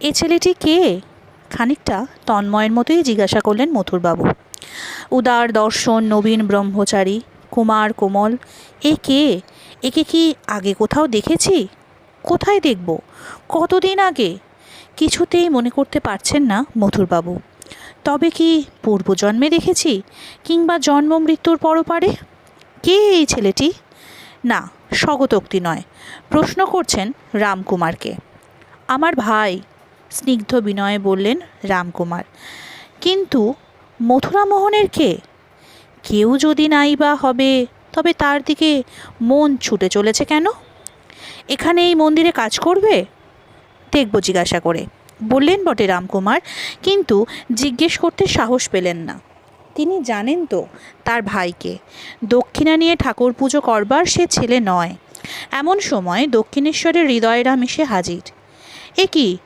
এ ছেলেটি কে? খানিকটা তন্ময়ের মতোই জিজ্ঞাসা করলেন মথুরবাবু। উদার দর্শন, নবীন ব্রহ্মচারী, কুমার কোমল, এ কে? একে কি আগে কোথাও দেখেছি? কোথায় দেখব? কতদিন আগে? কিছুতেই মনে করতে পারছেন না মথুরবাবু। তবে কি পূর্বজন্মে দেখেছি, কিংবা জন্ম মৃত্যুর পরপারে? কে এই ছেলেটি? না, স্বগতোক্তি নয়, প্রশ্ন করছেন রামকুমারকে। আমার ভাই, স্নিগ্ধ বিনয়ে বললেন রামকুমার। কিন্তু মথুরামোহনের কে? কেউ যদি নাই বা হবে, তবে তার দিকে মন ছুটে চলেছে কেন? এখানে এই মন্দিরে কাজ করবে? দেখব জিজ্ঞাসা করে, বললেন বটে রামকুমার, কিন্তু জিজ্ঞেস করতে সাহস পেলেন না। তিনি জানেন তো তার ভাইকে, দক্ষিণা নিয়ে ঠাকুর পুজো করবার সে ছেলে নয়। এমন সময় দক্ষিণেশ্বরের হৃদয়রাম এসে হাজির। এ কি,